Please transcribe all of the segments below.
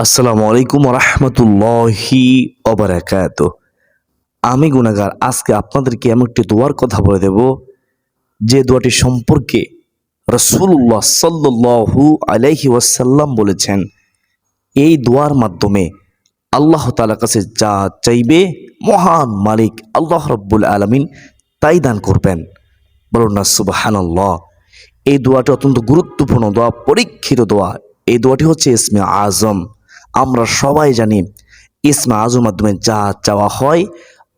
আসসালামু আলাইকুম রহমতুল্লাহি ওবারাকাত। আমি গুনাহগার আজকে আপনাদেরকে এমন একটি দোয়ার কথা বলে দেব যে দোয়াটি সম্পর্কে রাসূলুল্লাহ সাল্লাল্লাহু আলাইহি ওয়াসাল্লাম বলেছেন, এই দোয়ার মাধ্যমে আল্লাহ তাআলার কাছে যা চাইবে মহান মালিক আল্লাহ রাব্বুল আলামিন তাই দান করবেন। বলুন না সুবহানাল্লাহ। এই দোয়াটি অত্যন্ত গুরুত্বপূর্ণ দোয়া, পরীক্ষিত দোয়া। এই দোয়াটি হচ্ছে ইসমে আজম। আমরা সবাই জানি ইসমে আজমের মাধ্যমে যা চাওয়া হয়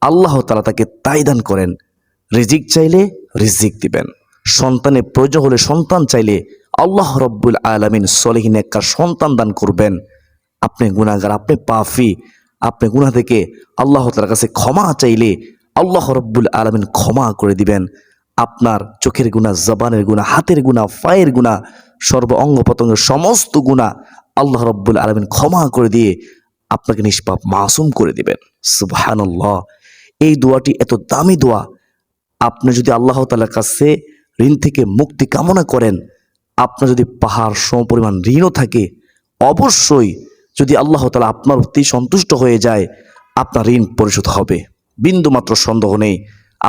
আল্লাহ তাআলা তাকে তাই দান করেন। রিজিক চাইলে রিজিক দিবেন, সন্তানের প্রয়োজন হলে সন্তান চাইলে আল্লাহ রব্বুল আলামিন সলিহিন নেককার সন্তান দান করবেন। আপনি গুনাহগার, আপনি পাপী, আপনি গুনাহ থেকে আল্লাহ তাআলার কাছে ক্ষমা চাইলে আল্লাহ রব্বুল আলামিন ক্ষমা করে দিবেন। আপনার চোখের গুনাহ, জবানের গুনাহ, হাতের গুনাহ, পায়ের গুনাহ, সর্ব অঙ্গ প্রত্যঙ্গের সমস্ত গুনাহ আল্লাহ রব্বুল আলামিন ক্ষমা করে দিয়ে আপনাকে নিষ্পাপ মাসুম করে দিবেন। সুবহানাল্লাহ। এই দোয়াটি এত দামি দোয়া। আপনি যদি আল্লাহ তাআলার কাছে ঋণ থেকে মুক্তি কামনা করেন, আপনার যদি পাহাড় সমপরিমাণ ঋণও থাকে, অবশ্যই যদি আল্লাহ তাআলা আপনার প্রতি সন্তুষ্ট হয়ে যায় আপনার ঋণ পরিশোধ হবে, বিন্দুমাত্র সন্দেহ নেই।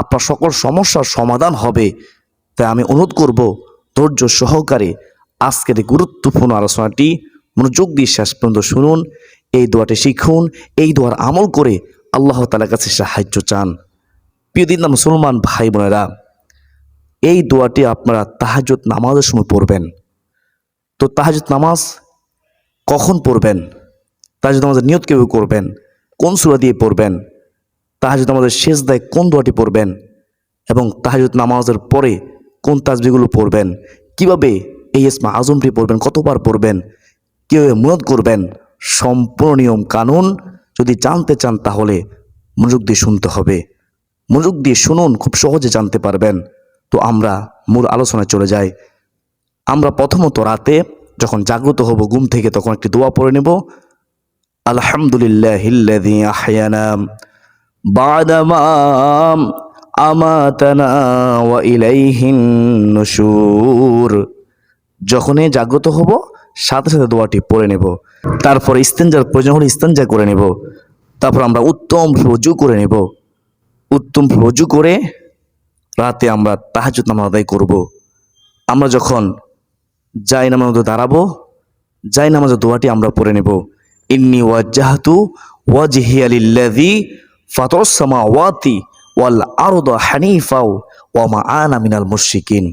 আপনার সকল সমস্যার সমাধান হবে। তাই আমি অনুরোধ করব, ধৈর্য সহকারে আজকের এই গুরুত্বপূর্ণ আলোচনাটি মনোযোগ দিয়ে শেষ পর্যন্ত শুনুন। এই দোয়াটি শিখুন, এই দোয়ার আমল করে আল্লাহ তাআলার কাছে সাহায্য চান। প্রিয় দিন মুসলমান ভাই বোনেরা, এই দোয়াটি আপনারা তাহাজ্জুদ নামাজের সময় পড়বেন। তো তাহাজ্জুদ নামাজ কখন পড়বেন, তাহাজ্জুদ নামাজের নিয়ত কীভাবে করবেন, কোন সূরা দিয়ে পড়বেন, তাহাজ্জুদ নামাজের সেজদায় কোন দোয়াটি পড়বেন এবং তাহাজ্জুদ নামাজের পরে কোন তাসবিহগুলো পড়বেন, কিভাবে এই ইসমে আজমটি পড়বেন, কতবার পড়বেন, কীভাবে মুনাজাত করবেন, সম্পূর্ণ নিয়ম কানুন যদি জানতে চান তাহলে মনোযোগ দিয়ে শুনতে হবে। মনোযোগ দিয়ে শুনুন, খুব সহজে জানতে পারবেন। তো আমরা মূল আলোচনায় চলে যাই। আমরা প্রথমত রাতে যখন জাগ্রত হব ঘুম থেকে, তখন একটি দোয়া পড়ে নেব। আলহামদুলিল্লাহিল্লাযী আহইয়ানা বা'দামা আমাতানা ওয়া ইলাইহিন নুশুর। যখনই জাগ্রত হব সাথে সাথে দোয়াটি পড়ে নেব। তারপর ইস্তেঞ্জার প্রয়োজন হলে ইস্তেঞ্জা করে নেব। তারপর আমরা উত্তম রুজু করে নেব। উত্তম রুজু করে রাতে আমরা তাহাজ্জুদ নামাজ আদায় করব। আমরা যখন জায় নামাজে দাঁড়াবো, জায় নামাজের দোয়াটি আমরা পড়ে নেব। ইন্নী ওয়াজ্জাহতু ওয়াজহিয়া লিল্লাযী ফাতারাস সামাওয়াতি ওয়াল আরদা হানিফা ওয়া মা আনা মিনাল মুশরিকিন।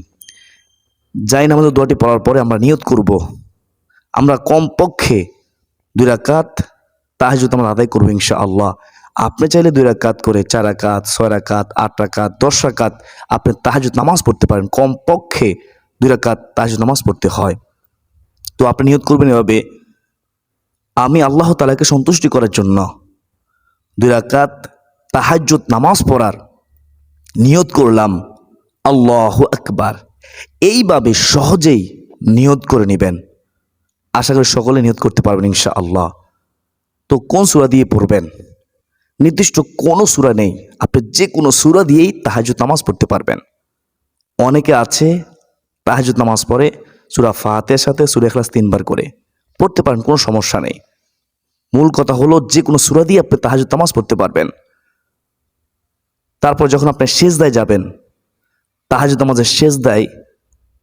জায় নামাজের দোয়াটি পড়ার পরে আমরা নিয়ত করব, আমরা কমপক্ষে 2 রাকাত তাহাজ্জুদ নামাজ আদায় করব ইনশাআল্লাহ। আপনি চাইলে 2 রাকাত করে 4 রাকাত, 6 রাকাত, 8 রাকাত, 10 রাকাত আপনি তাহাজ্জুদ নামাজ পড়তে পারেন। কমপক্ষে 2 রাকাত তাহাজ্জুদ নামাজ পড়তে হয়। তো আপনি নিয়ত করবেন এভাবে, আমি আল্লাহ তাআলাকে সন্তুষ্টি করার জন্য 2 রাকাত তাহাজ্জুদ নামাজ পড়ার নিয়ত করলাম, আল্লাহু আকবার। এইভাবে সহজেই নিয়ত করে নেবেন। আশা করি সকলে নিয়ত করতে পারবেন ইনশাআল্লাহ। তো কোন সূরা দিয়ে পড়বেন, নির্দিষ্ট কোনো সূরা নেই, আপনি যে কোনো সূরা দিয়েই তাহাজ্জুদ নামাজ পড়তে পারবেন। অনেকে আছে তাহাজ্জুদ নামাজ পড়ে সূরা ফাতিহার সাথে সূরা ইখলাস 3 বার করে, পড়তে পারেন, কোনো সমস্যা নেই। মূল কথা হলো যে কোনো সূরা দিয়ে আপনি তাহাজ্জুদ নামাজ পড়তে পারবেন। তারপর যখন আপনি সেজদায় যাবেন, তাহাজ্জুদ নামাজের সেজদায়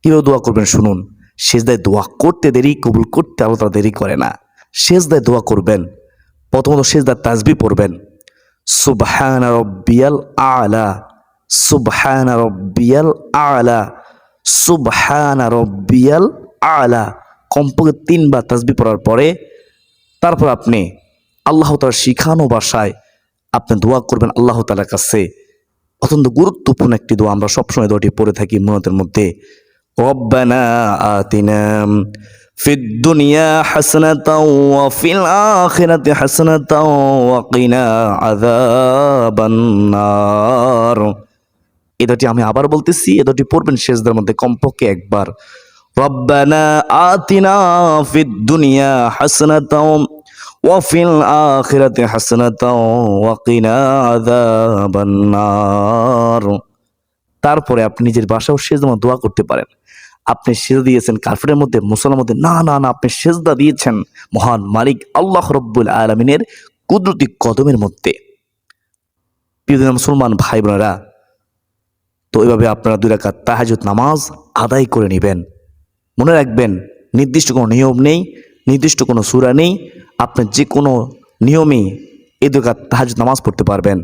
কীভাবে দোয়া করবেন শুনুন। সেজদায় দোয়া করতে দেরি, কবুল করতে আল্লাহ তাআলা দেরি করে না। সেজদায় দোয়া করবেন, প্রথমত সেজদার তাসবিহ পড়বেন, সুবহানা রাব্বিয়াল আ'লা, সুবহানা রাব্বিয়াল আ'লা, সুবহানা রাব্বিয়াল আ'লা। কমপক্ষে 3 বার তাসবিহ পড়ার পরে তারপর আপনি আল্লাহ তাআলার শিখানো ভাষায় আপনি দোয়া করবেন আল্লাহ তাআলার কাছে। অত্যন্ত গুরুত্বপূর্ণ একটি দোয়া, আমরা সবসময় দোয়াটি পড়ে থাকি মুনাজাতের মধ্যে। রব্বানা আতিনা ফিদ দুনিয়া হাসানাতাও ওয়া ফিল আখিরাতি হাসানাতাও ওয়া কিনা আযাবান নার। এই দোয়াটি আমি আবার বলতেছি, এই দোয়াটি পড়বেন সেজদার মধ্যে কমপক্ষে একবার। রব্বানা আতিনা ফিদ দুনিয়া হাসানাতাও ওয়া ফিল আখিরাতি হাসানাতাও ওয়া কিনা আযাবান নার। তারপরে আপনি নিজের বাসাও সেজদায় দোয়া করতে পারেন। আপনি সেজদা দিয়েছেন কাফিরের মধ্যে, মুসলমানের মধ্যে, না না না, আপনি সেজদা দিয়েছেন মহান মালিক আল্লাহ রব্বুল আলামিনের কুদরতি কদমের মধ্যে। প্রিয় মুসলমান ভাই বোনেরা, তো এইভাবে আপনারা 2 রাকাত তাহাজ্জুদ নামাজ আদায় করে নেবেন। মনে রাখবেন, নির্দিষ্ট কোনো নিয়ম নেই, নির্দিষ্ট কোনো সূরা নেই, আপনি যে কোনো নিয়মেই এই 2 রাকাত তাহাজ্জুদ নামাজ পড়তে পারবেন।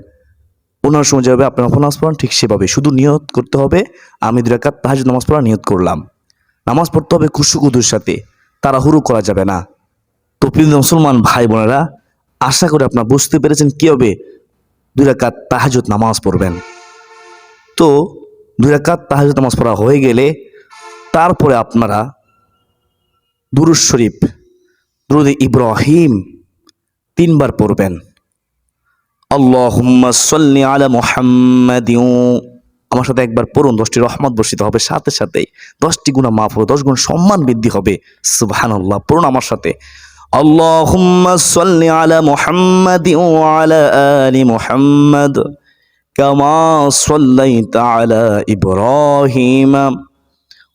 অন্যান্য সময় যেভাবে আপনার নফল নামাজ পড়েন ঠিক সেভাবে, শুধু নিয়ত করতে হবে আমি 2 রাকাত তাহাজ্জুদ নামাজ পড়ার নিয়ত করলাম। নামাজ পড়তে হবে খুশুখুদুর সাথে, তাড়াহুড়ো করা যাবে না। তো প্রিয় মুসলমান ভাই বোনেরা, আশা করি আপনারা বুঝতে পেরেছেন কীভাবে 2 রাকাত তাহাজ্জুদ নামাজ পড়বেন। তো 2 রাকাত তাহাজ্জুদ নামাজ পড়া হয়ে গেলে তারপরে আপনারা দুরূদ শরীফ, দুরূদ ইব্রাহিম 3 বার পড়বেন। আল্লাহুম্মা সাল্লি আলা মুহাম্মাদিন, আমার সাথে একবার পড়ুন, 10টি রহমত বর্ষিত হবে, সাথে সাথেই 10টি গুনাহ মাফ হবে, 10 গুণ সম্মান বৃদ্ধি হবে। সুবহানাল্লাহ, পড়ুন আমার সাথে। আল্লাহুম্মা সাল্লি আলা মুহাম্মাদিন ওয়া আলা আলি মুহাম্মাদ কামা সাল্লাইতা আলা ইব্রাহিম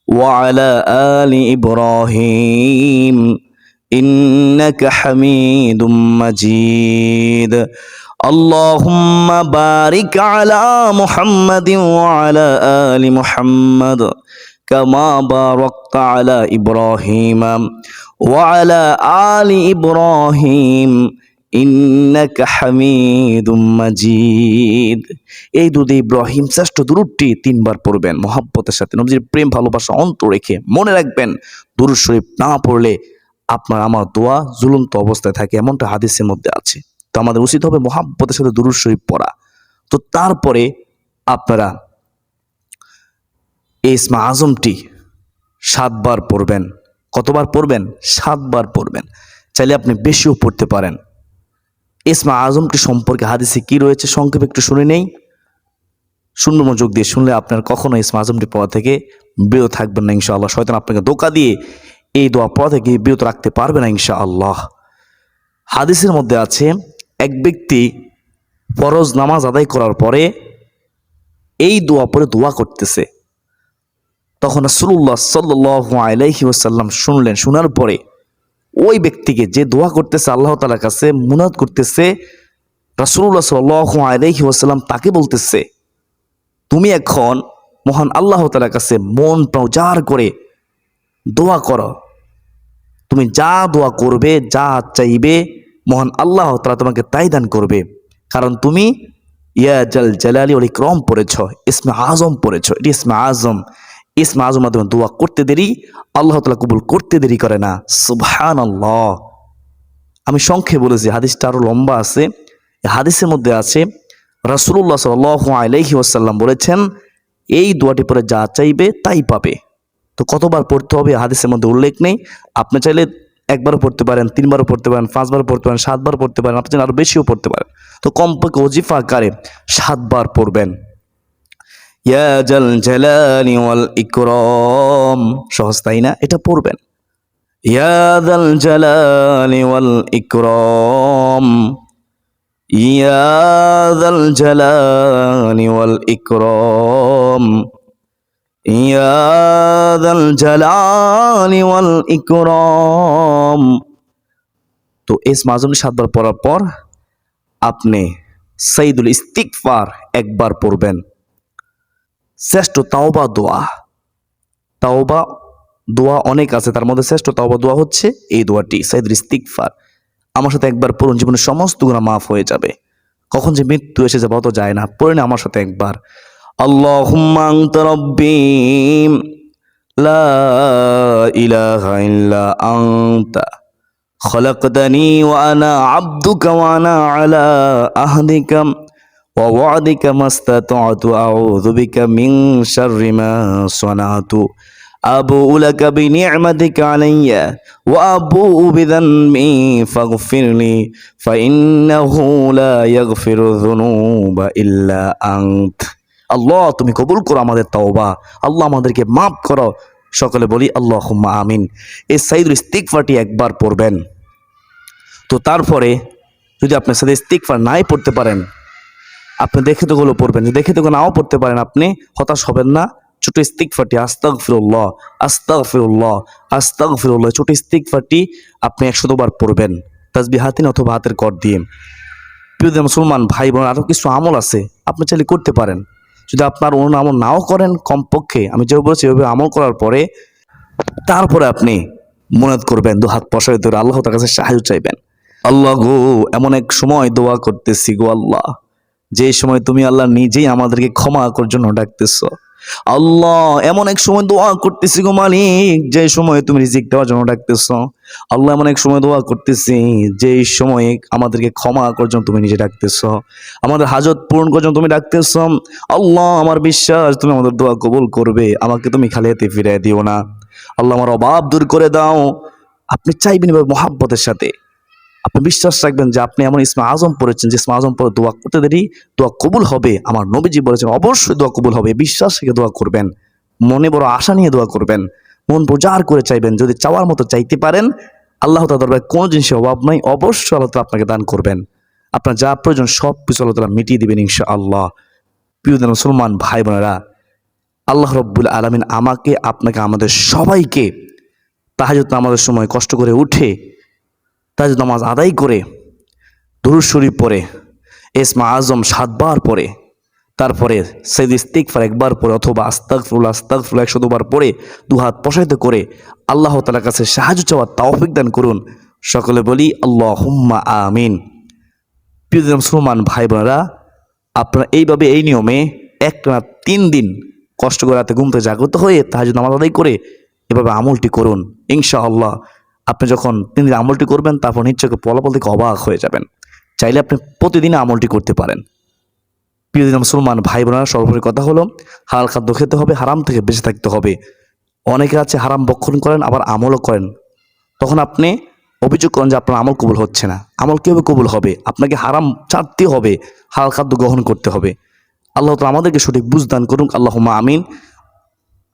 ওয়া আলা আলি ইব্রাহিম ইন্নাকা হামিদুম মাজিদ। আল্লাহুম্মা বারিক আলা মুহাম্মাদিন ওয়া আলা আলি মুহাম্মাদ কামা বারাকতা আলা ইব্রাহিম ওয়া আলা আলি ইব্রাহিম ইন্নাকা হামিদুম মাজিদ। এই দুরূদ ইব্রাহিম শ্রেষ্ঠ দুরূদটি 3 বার পড়বেন মহব্বতের সাথে, নবীজির প্রেম ভালোবাসা অন্তর রেখে। মনে রাখবেন, দুরূদ শরীফ না পড়লে আপনার আমার দোয়া ঝুলন্ত অবস্থায় থাকে, এমনটা হাদিসের মধ্যে আছে। তো আমাদের উচিত হবে মহব্বতের সাথে দুরূদ শরীফ পড়া। তো তারপরে আপনারা এই ইসমে আজমটি 7 বার পড়বেন। কতবার পড়বেন? 7 বার পড়বেন। চাইলে আপনি বেশিও পড়তে পারেন। ইসমে আজমটি সম্পর্কে হাদিসে কি রয়েছে সংক্ষেপে একটু শুনে নেই। শূন্য মনোযোগ দিয়ে শুনলে আপনার কখনো ইসমে আজমটি পড়া থেকে বিরত থাকবেন না ইনশাআল্লাহ। শয়তান আপনাকে ধোঁকা দিয়ে এই দোয়া পড়া থেকে বিরত রাখতে পারবে না ইনশাআল্লাহ। হাদিসের মধ্যে আছে, এক ব্যক্তি ফরজ নামাজ আদায় করার পরে এই দোয়া পড়ে দোয়া করতেছে, তখন রাসূলুল্লাহ সাল্লাল্লাহু আলাইহি ওয়াসাল্লাম শুনলেন। শোনার পরে ওই ব্যক্তিকে, যে দোয়া করতেছে আল্লাহ তাআলার কাছে মুনাজাত করতেছে, রাসূলুল্লাহ সাল্লাল্লাহু আলাইহি ওয়াসাল্লাম তাকে বলতেছে, তুমি এখন মহান আল্লাহ তাআলার কাছে মন প্রাণ উজাড় করে দোয়া করো। তুমি যা দোয়া করবে, যা চাইবে, মহান আল্লাহ তাআলা তোমাকে তাই দান করবে। কারণ তুমি ইয়া জাল জালালি ওয়াল ইকরাম পড়েছ, ইসমে আজম পড়েছ। এটি ইসমে আজম। ইসমে আজম মাধ্যমে দোয়া করতে দেরি আল্লাহ তাআলা কবুল করতে দেরি করে না। সুবহানাল্লাহ। আমি সংক্ষেপে বলেছি, হাদিসটা আরো লম্বা আছে। হাদিসের মধ্যে আছে রাসূলুল্লাহ সাল্লাল্লাহু আলাইহি ওয়াসাল্লাম বলেছেন, এই দোয়াটি পরে যা চাইবে তাই পাবে। তো কতবার পড়তে হবে হাদিসের মধ্যে উল্লেখ নেই। আপনি চাইলে 1 বারও পড়তে পারেন, 3 বারও পড়তে পারেন, 5 বারও পড়তে পারেন, 7 বার পড়তে পারেন, আপনি আরো বেশিও পড়তে পারেন। তো কমপক্ষে ওজিফা আকারে 7 বার পড়বেন। ইয়া জাল জালালি ওয়াল ইকরাম, সহজ তাই না? এটা পড়বেন। ইয়া জাল জালালি ওয়াল ইকরাম, ইয়া জাল জালালি ওয়াল ইকরাম, ইয়া জাল জালালি ওয়াল ইকরাম। তো ইসমে আজমটি 7 বার পড়ার পর আপনি সাইয়্যিদুল ইস্তিগফার 1 বার পড়বেন। শ্রেষ্ঠ তাওবা দোয়া। তাওবা দোয়া অনেক আছে, তার মধ্যে শ্রেষ্ঠ তাওবা দোয়া হচ্ছে এই দোয়াটি, সাইয়্যিদুল ইস্তিগফার। আমার সাথে 1 বার পড়ুন, জীবনের সমস্ত গুনাহ মাফ হয়ে যাবে। কখন যে মৃত্যু এসে যাবে অত যায় না। পড়ে না আমার সাথে 1 বার। আল্লাহুম্মা আনতা রাব্বি লা ইলাহা ইল্লা আনতা খলাকতানি ওয়া আনা আবদুকা ওয়া আনা আলা আহদিকা ওয়া ওয়া'দিকা মাস্তাতা'তু আউযু বিকা মিন শাররি মা সানা'তু আবুউ লাকা বিনি'মাতিকা আলাইয়া ওয়া আবুউ বিযানবি ফাগফিরলি ফাইন্নাহু লা ইয়াগফিরু যুনুবা ইল্লা আনত। আল্লাহ, তুমি কবুল করো আমাদের তাওবা, আল্লাহ আমাদেরকে মাফ করো। সকলে বলি আল্লাহুম্মা আমিন। এই সাইয়্যিদুল ইস্তিগফারটি 1 বার পড়বেন। তো তারপরে যদি আপনার সাথে ইস্তিগফার নাই পড়তে পারেন, আপনি দেখে তোগুলো পড়বেন। দেখে তোগুলো নাও পড়তে পারেন, আপনি হতাশ হবেন না, ছোট ইস্তিগফারটি আস্তাগফিরুল্লাহ আস্তাগফিরুল্লাহ আস্তাগফিরুল্লাহ ছোট ইস্তিগফারটি আপনি 100 বার পড়বেন তাসবিহাতিন অথবা হাতের কর দিয়ে। প্রিয় মুসলমান ভাই বোন, আরও কিছু আমল আছে আপনি চাইলে করতে পারেন। যদি আপনার অন্য আমল নাও করেন, কমপক্ষে আমি যেভাবে বলেছি এভাবে আমল করার পরে তারপরে আপনি মুনাত করবেন, দু হাত প্রসারিত করে আল্লাহ তার কাছে সাহায্য চাইবেন। আল্লাহ গো, এমন এক সময় দোয়া করতেছি গো আল্লাহ, যে সময় তুমি আল্লাহ নিজেই আমাদেরকে ক্ষমা করার জন্য ডাকতেছ। আল্লাহ, এমন এক সময় দোয়া করতেছি গো মালিক, যে সময় তুমি রিজিক দেওয়ার জন্য ডাকতেছ। আল্লাহ, এমন এক সময় দোয়া করতেছি যে সময়ে আমাদেরকে ক্ষমা করার জন্য তুমি নিজে ডাকতেছ, আমাদের হাজত পূরণ করার জন্য তুমি ডাকতেছ। আল্লাহ, আমার বিশ্বাস তুমি আমাদের দোয়া কবুল করবে, আমাকে তুমি খালি হাতে ফিরিয়ে দিও না। আল্লাহ, আমার অভাব দূর করে দাও। আপনি চাইবেন এভাবে মহাব্বতের সাথে, আপনি বিশ্বাস রাখবেন যে আপনি এমন ইসমে আজম পড়েছেন যে ইসমে আজম পড়ে দোয়া করতে দেরি দোয়া কবুল হবে। আমার নবীজি বলেছেন অবশ্যই দোয়া কবুল হবে। বিশ্বাস রেখে দোয়া করবেন, মনে বড় আশা নিয়ে দোয়া করবেন, মন প্রচার করে চাইবেন। যদি চাওয়ার মতো চাইতে পারেন, আল্লাহ তাআলার দরবারে কোনো জিনিসের অভাব নাই, অবশ্যই আল্লাহ তাআলা আপনাকে দান করবেন। আপনার যা প্রয়োজন সব কিছু আল্লাহ তাআলা মিটিয়ে দিবেন ইনশাআল্লাহ। প্রিয় মুসলমান ভাই বোনেরা, আল্লাহ রাব্বুল আলামিন আমাকে, আপনাকে, আমাদের সবাইকে তাহাজ্জুদ নামাজের সময় কষ্ট করে উঠে তাহাজ্জুদ নামাজ আদায় করে দুরূদ শরীফ পড়ে ইসমে আজম 7 বার পড়ে, তারপরে সাইয়্যিদ ইস্তিগফার 1 বার পড়ে অথবা আস্তাগফিরুল্লাহ আস্তাগফিরুল্লাহ 100 বার পড়ে দু হাত প্রসারিত করে আল্লাহ তাআলার কাছে সাহায্য চাওয়ার তৌফিক দান করুন। সকলে বলি আল্লাহুম্মা আমিন। প্রিয় মুসলমান ভাই বোনেরা, আপনারা এইভাবে এই নিয়মে একটানা 3 দিন কষ্ট করে রাতে ঘুম থেকে জাগ্রত হয়ে তাহাজ্জুদ নামাজ আদায় করে এভাবে আমলটি করুন। ইনশাআল্লাহ আপনি যখন 3 দিন আমলটি করবেন, তারপর নিশ্চয়ই ফলাফল থেকে অবাক হয়ে যাবেন। চাইলে আপনি প্রতিদিন আমলটি করতে পারেন। প্রিয় মুসলমান ভাই বোনেরা, সর্বোপরি কথা হলো হালাল খাদ্য খেতে হবে, হারাম থেকে বেঁচে থাকতে হবে। অনেকে আছে হারাম ভক্ষণ করেন আবার আমলও করেন, তখন আপনি অভিযোগ করেন যে আপনার আমল কবুল হচ্ছে না। আমল কীভাবে কবুল হবে? আপনাকে হারাম ছাড়তে হবে, হালাল খাদ্য গ্রহণ করতে হবে। আল্লাহ তাআলা আমাদেরকে সঠিক বুঝ দান করুন। আল্লাহুম্মা আমিন।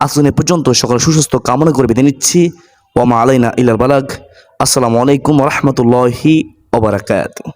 আসুন এ পর্যন্ত সকলে সুস্বাস্থ্য কামনা করে বিদায় নিচ্ছি। ওয়া মা আলাইনা ইল্লাল বালাগ। আসসালামু আলাইকুম ওয়া রাহমাতুল্লাহি ওয়া বারাকাতুহু।